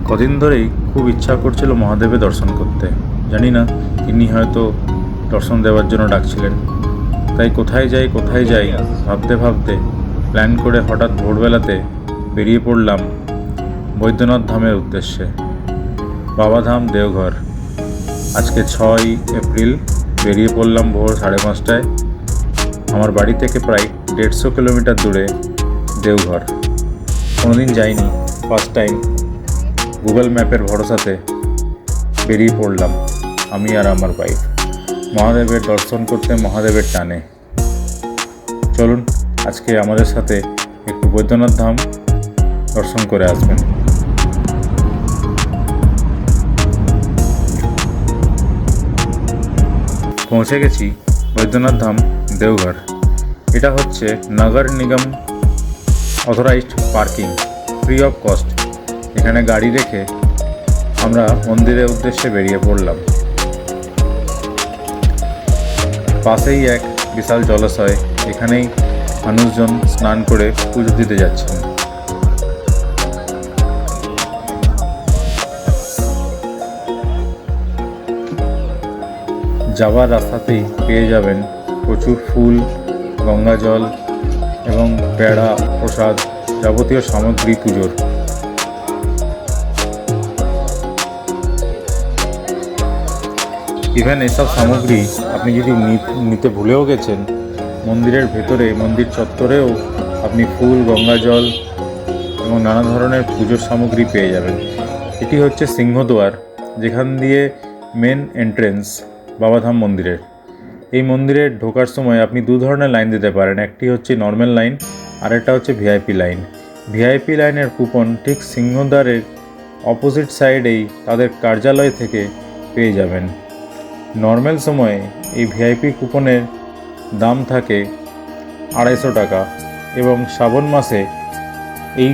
কদিন ধরেই খুব ইচ্ছা করছিল মহাদেবের দর্শন করতে। জানি না তিনি হয়তো দর্শন দেওয়ার জন্য ডাকছিলেন। তাই কোথায় যাই ভাবতে ভাবতে প্ল্যান করে হঠাৎ ভোরবেলাতে বেরিয়ে পড়লাম বৈদ্যনাথ ধামের উদ্দেশ্যে, বাবাধাম দেওঘর। আজকে 6 এপ্রিল বেরিয়ে পড়লাম ভোর 5:30টায়। আমার বাড়ি থেকে প্রায় 150 কিলোমিটার দূরে দেওঘর। কোনোদিন যাইনি, ফার্স্ট টাইম গুগল ম্যাপের ভরসাতে বেরিয়ে পড়লাম আমি আর আমার ওয়াইফ মহাদেবের দর্শন করতে, মহাদেবের টানে। চলুন আজকে আমাদের সাথে একটু বৈদ্যনাথ ধাম দর্শন করে আসবেন। পৌঁছে গেছি বৈদ্যনাথ ধাম দেওঘর। এটা হচ্ছে নগর নিগম authorised parking, free of cost. এখানে গাড়ি রেখে আমরা মন্দিরের উদ্দেশ্যে বেরিয়ে পড়লাম। পাশেই এক বিশাল জলাশয়, এখানেই মানুষজন স্নান করে পুজো দিতে যাচ্ছেন। যাওয়ার রাস্তাতেই পেয়ে যাবেন প্রচুর ফুল, গঙ্গা জল এবং পেড়া, প্রসাদ, যাবতীয় সামগ্রী পুজোর। ইভেন এসব সামগ্রী আপনি যদি নিতে ভুলেও গেছেন, মন্দিরের ভেতরে, মন্দির চত্বরেও আপনি ফুল, গঙ্গা জল এবং নানা ধরনের পুজোর সামগ্রী পেয়ে যাবেন। এটি হচ্ছে সিংহদ্বার, যেখান দিয়ে মেন এন্ট্রেন্স বাবাধাম মন্দিরের। এই মন্দিরে ঢোকার সময় আপনি দু ধরনের লাইন দিতে পারেন। একটি হচ্ছে নর্মাল লাইন, আর একটা হচ্ছে ভিআইপি লাইন। ভিআইপি লাইনের কুপন ঠিক সিংহদ্বারের অপোজিট সাইডেই তাদের কার্যালয় থেকে পেয়ে যাবেন। নর্মাল সময়ে এই ভিআইপি কুপনের দাম থাকে 250 টাকা এবং শ্রাবণ মাসে এই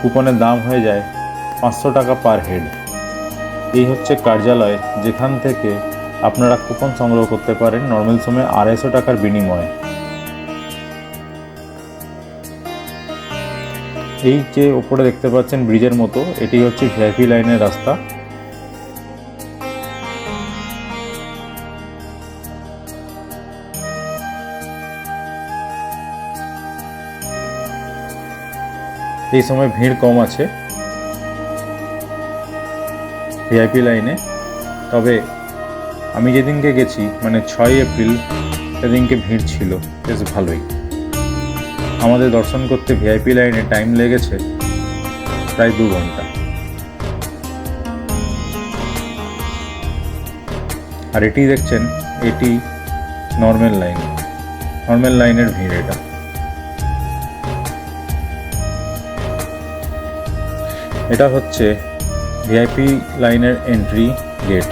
কুপনের দাম হয়ে যায় 500 টাকা পার হেড। এই হচ্ছে কার্যালয়, যেখান থেকে আপনারা কুপন সংগ্রহ করতে পারেন নর্মাল সময়ে 250 টাকার বিনিময়ে। এই যে ওপরে দেখতে পাচ্ছেন ব্রিজের মতো, এটি হচ্ছে ভিআইপি লাইনের রাস্তা। এই সময় ভিড় কম আছে ভিআইপি লাইনে, তবে আমি যেদিনকে গেছি মানে 6 এপ্রিল, সেদিনকে ভিড় ছিল বেশ ভালোই। আমাদের দর্শন করতে ভিআইপি লাইনে টাইম লেগেছে প্রায় 2 ঘন্টা। আর এটি দেখছেন, এটি নর্মাল লাইনের ভিড়। এটা হচ্ছে ভিআইপি লাইনের এন্ট্রি গেট।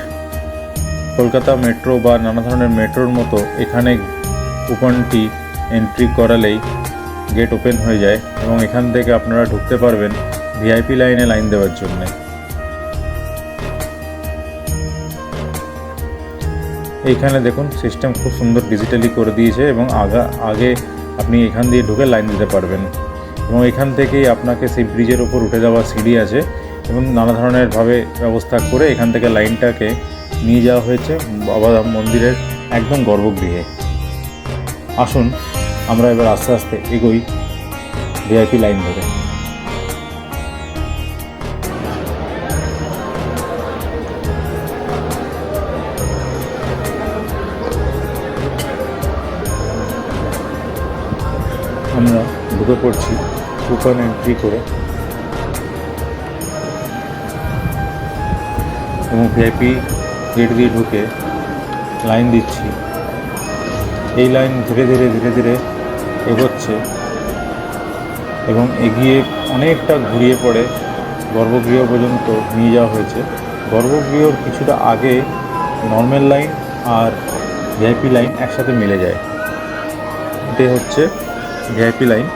কলকাতা মেট্রো বা নানা ধরনের মেট্রোর মতো এখানে কুপনটি এন্ট্রি করালেই গেট ওপেন হয়ে যায় এবং এখান থেকে আপনারা ঢুকতে পারবেন ভিআইপি লাইনে লাইন দেওয়ার জন্য। এইখানে দেখুন সিস্টেম খুব সুন্দর ডিজিটালি করে দিয়েছে এবং আগে আপনি এখান দিয়ে ঢুকে লাইন দিতে পারবেন এবং এখান থেকেই আপনাকে সেই ব্রিজের ওপর উঠে যাওয়ার সিঁড়ি আছে এবং নানা ধরনের ভাবে ব্যবস্থা করে এখান থেকে লাইনটাকে নিয়ে যাওয়া হয়েছে বাবাধাম মন্দিরের একদম গর্ভগৃহে। আসুন আমরা এবার আস্তে আস্তে এগোই ভিআইপি লাইন ধরে। আমরা ঢুকে পড়ছি কুপন এন্ট্রি করে এবং ভিআইপি গেট দিয়ে ঢুকে লাইন দিচ্ছি। এই লাইন ধীরে ধীরে এগোচ্ছে এবং এগিয়ে অনেকটা ঘুরিয়ে পড়ে গর্ভগৃহ পর্যন্ত নিয়ে যাওয়া হয়েছে। গর্ভগৃহর কিছুটা আগে নর্মাল লাইন আর ভিআইপি লাইন একসাথে মিলে যায়। এটাই হচ্ছে ভিআইপি লাইন।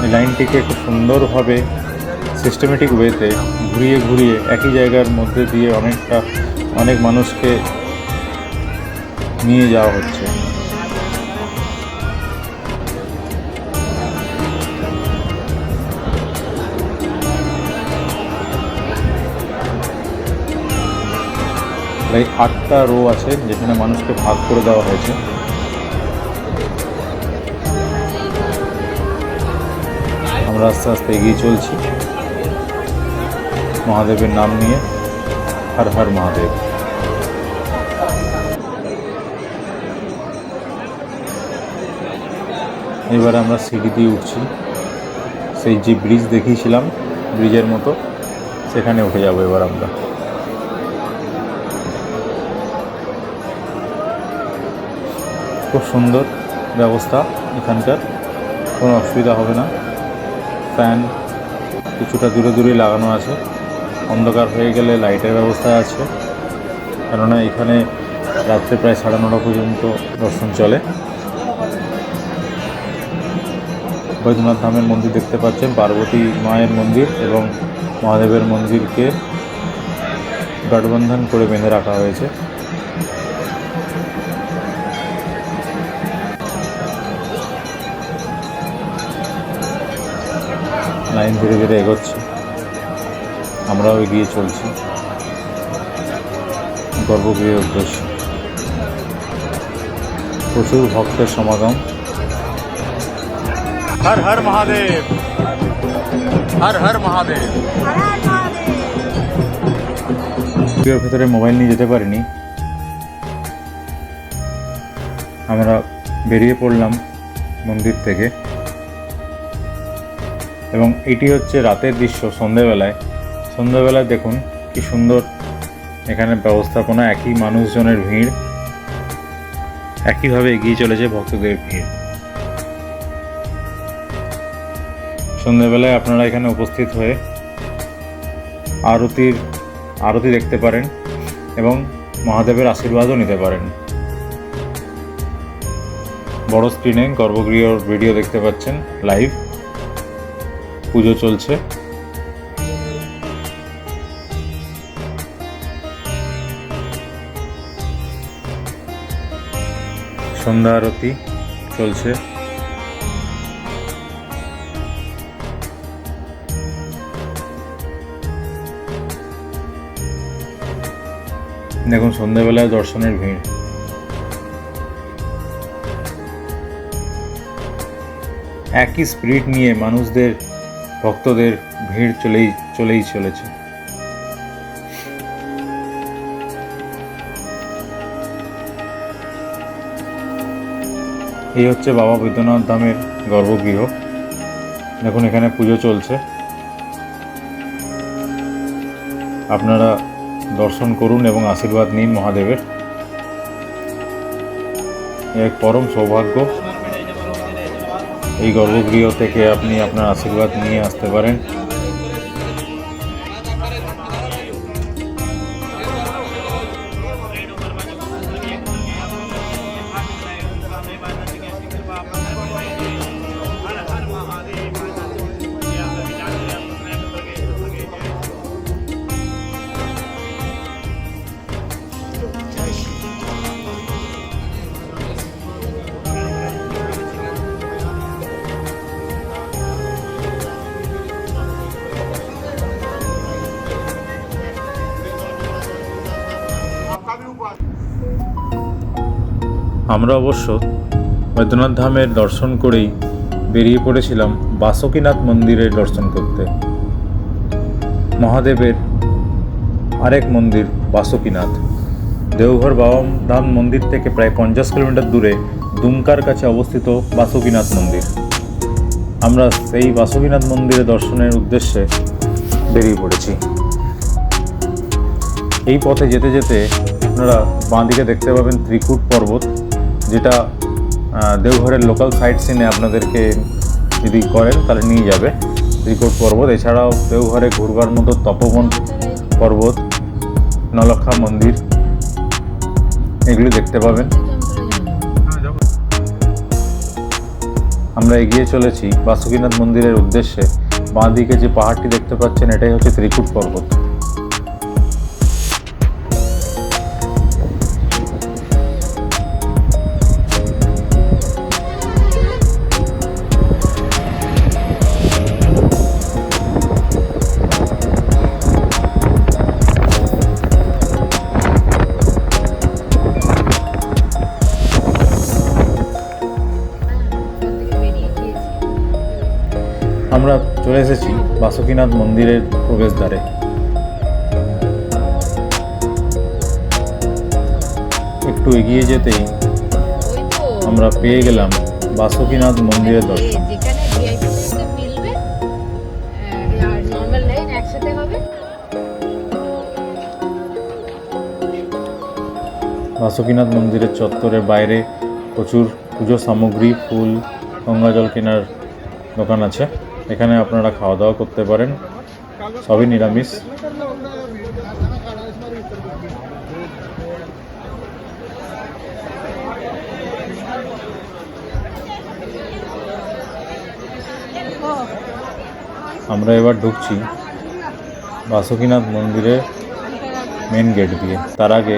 এই লাইনটিকে খুব সুন্দরভাবে সিস্টেমেটিক ওয়েতে ঘুরিয়ে একই জায়গার মধ্যে দিয়ে অনেক মানুষকে নিয়ে যাওয়া হচ্ছে। এই 8টা রো আছে যেখানে মানুষকে ভাগ করে দেওয়া হয়েছে। আমরা আস্তে আস্তে এগিয়ে চলছি মহাদেবের নাম নিয়ে। হর হর মহাদেব। এবার আমরা সিঁড়ি দিয়ে উঠছি, সেই যে ব্রিজ দেখিয়েছিলাম ব্রিজের মতো সেখানে উঠে যাব এবার আমরা। খুব সুন্দর ব্যবস্থা এখানকার, কোনো অসুবিধা হবে না। ফ্যান কিছুটা দূরে দূরে লাগানো আছে, অন্ধকার হয়ে গেলে লাইটের ব্যবস্থা আছে, কেননা এখানে রাত্রে প্রায় 9:30 পর্যন্ত দর্শন চলে। বৈদ্যনাথ ধামের মন্দির দেখতে পাচ্ছেন, পার্বতী মায়ের মন্দির এবং মহাদেবের মন্দিরকে গঠবন্ধন করে বেঁধে রাখা হয়েছে। লাইন ধীরে ধীরে এগোচ্ছে, আমরাও এগিয়ে চলছি গর্ভগৃহের উদ্দেশ্যে। প্রচুর ভক্তের সমাগম। হর হর মহাদেব, হর হর মহাদেব। ভেতরে মোবাইল নিয়ে যেতে পারিনি, আমরা বেরিয়ে পড়লাম মন্দির থেকে। এবং এটি হচ্ছে রাতের দৃশ্য, সন্ধ্যেবেলায় দেখুন কি সুন্দর এখানে ব্যবস্থাপনা। একই মানুষজনের ভিড়, একইভাবে এগিয়ে চলেছে ভক্তদের ভিড়। সন্ধ্যেবেলায় আপনারা এখানে উপস্থিত হয়ে আরতি দেখতে পারেন এবং মহাদেবের আশীর্বাদও নিতে পারেন। বড় স্ক্রিনে গর্ভগৃহর ভিডিও দেখতে পাচ্ছেন, লাইভ পুজো চলছে। সন্ধ্যা আরতি চলছে। দেখুন সন্ধ্যাবেলায় দর্শনের ভিড়। একই স্পিরিট নিয়ে ভক্তদের ভিড় চলেই চলেছে। এই হচ্ছে বাবা বৈদ্যনাথ ধামের গর্ভগৃহ। দেখুন এখানে পুজো চলছে, আপনারা দর্শন করুন এবং আশীর্বাদ নিন মহাদেবের। এক পরম সৌভাগ্য এই গর্ভগৃহ থেকে আপনি আপনার আশীর্বাদ নিয়ে আসতে পারেন। আমরা অবশ্য বৈদ্যনাথ ধামের দর্শন করেই বেরিয়ে পড়েছিলাম বাসুকীনাথ মন্দিরের দর্শন করতে। মহাদেবের আরেক মন্দির বাসুকীনাথ, দেওঘর বাবা ধাম মন্দির থেকে প্রায় 50 কিলোমিটার দূরে দুমকার কাছে অবস্থিত বাসুকীনাথ মন্দির। আমরা সেই বাসুকীনাথ মন্দিরে দর্শনের উদ্দেশ্যে বেরিয়ে পড়েছি। এই পথে যেতে যেতে আপনারা বাঁদিকে দেখতে পাবেন ত্রিকূট পর্বত, যেটা দেওঘরের লোকাল সাইট সিনে আপনাদেরকে যদি করেন তাহলে নিয়ে যাবে ত্রিকূট পর্বত। এছাড়াও দেওঘরে ঘুরবার মতো তপবন পর্বত, নলক্ষা মন্দির, এগুলি দেখতে পাবেন। আমরা এগিয়ে চলেছি বাসুকীনাথ মন্দিরের উদ্দেশ্যে। বাঁদিকে যে পাহাড়টি দেখতে পাচ্ছেন এটাই হচ্ছে ত্রিকূট পর্বত। চলে এসেছি বাসুকীনাথ মন্দিরের প্রবেশদ্বারে। একটু এগিয়ে যেতেই আমরা পেয়ে গেলাম বাসুকীনাথ মন্দিরের দর্শন। বাসুকীনাথ মন্দিরের চত্বরের বাইরে প্রচুর পুজো সামগ্রী, ফুল, গঙ্গা জল কেনার দোকান আছে। এখানে আপনারা খাওয়া দাওয়া করতে পারেন, সবই নিরামিষ। আমরা এবার ঢুকছি বাসুকীনাথ মন্দিরের মেন গেট দিয়ে। তার আগে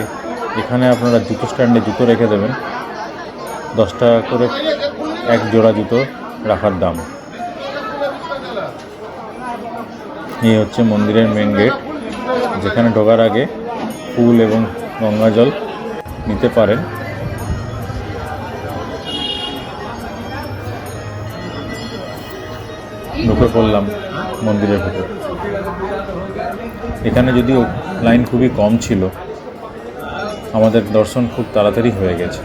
এখানে আপনারা জুতো স্ট্যান্ডে জুতো রেখে দেবেন, 10 টাকা করে এক জোড়া জুতো রাখার দাম। এই হচ্ছে মন্দিরের মেন গেট, যেখানে ঢোকার আগে ফুল এবং গঙ্গা জল নিতে পারেন। ঢুকে পড়লাম মন্দিরের ভেতর। এখানে যদিও লাইন খুবই কম ছিল, আমাদের দর্শন খুব তাড়াতাড়ি হয়ে গেছে।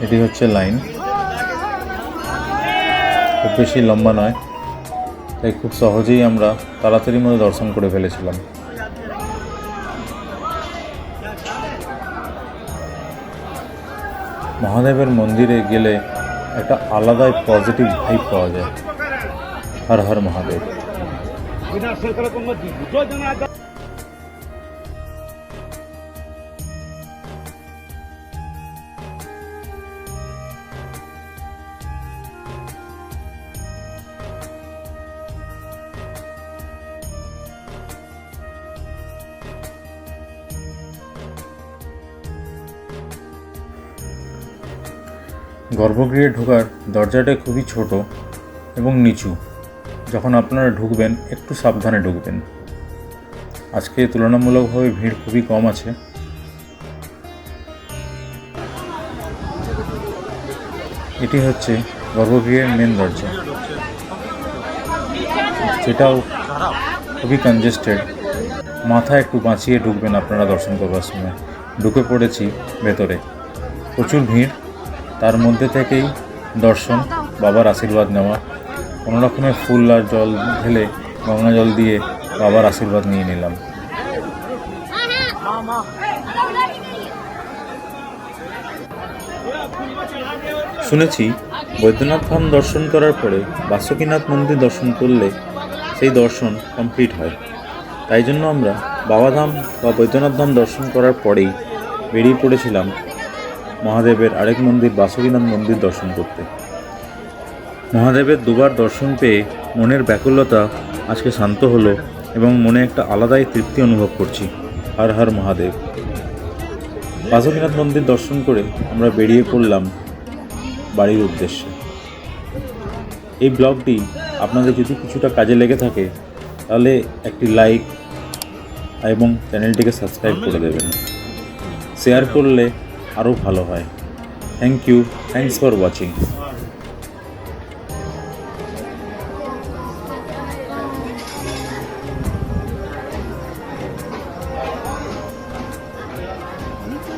এটি হচ্ছে লাইন, খুব বেশি লম্বা নয়, তাই খুব সহজেই আমরা তাড়াতাড়ির মধ্যে দর্শন করে ফেলেছিলাম। মহাদেবের মন্দিরে গেলে একটা আলাদাই পজিটিভ ভাইব পাওয়া যায়। হর হর মহাদেব। গর্ভগৃহে ঢোকার দরজাটা খুবই ছোট এবং নিচু। যখন আপনারা ঢুকবেন একটু সাবধানে ঢুকবেন। আজকে তুলনামূলকভাবে ভিড় খুবই কম আছে। এটি হচ্ছে গর্ভগৃহের মেন দরজা, সেটাও খুবই কনজেস্টেড। মাথা একটু বাঁচিয়ে ঢুকবেন আপনারা দর্শন করবার সময়। ঢুকে পড়েছি ভেতরে, প্রচুর ভিড়, তার মধ্যে থেকেই দর্শন, বাবার আশীর্বাদ নেওয়া। কোনো রকমের ফুল আর জল ঢেলে গঙ্গা জল দিয়ে বাবার আশীর্বাদ নিয়ে নিলাম। শুনেছি বৈদ্যনাথ ধাম দর্শন করার পরে বাসুকীনাথ মন্দির দর্শন করলে সেই দর্শন কমপ্লিট হয়। তাই জন্য আমরা বাবাধাম বা বৈদ্যনাথ ধাম দর্শন করার পরেই বেরিয়ে পড়েছিলাম মহাদেবের আরেক মন্দির বাসুকীনাথ মন্দির দর্শন করতে। মহাদেবের দুবার দর্শন পেয়ে মনের ব্যাকুলতা আজকে শান্ত হলো এবং মনে একটা আলাদাই তৃপ্তি অনুভব করছি। হর হর মহাদেব। বাসুকীনাথ মন্দির দর্শন করে আমরা বেরিয়ে পড়লাম বাড়ির উদ্দেশ্যে। এই ব্লগটি আপনাদের যদি কিছুটা কাজে লেগে থাকে তাহলে একটি লাইক এবং চ্যানেলটিকে সাবস্ক্রাইব করে দেবেন। শেয়ার করলে আরও ভালো হয়। Thank you, thanks for watching.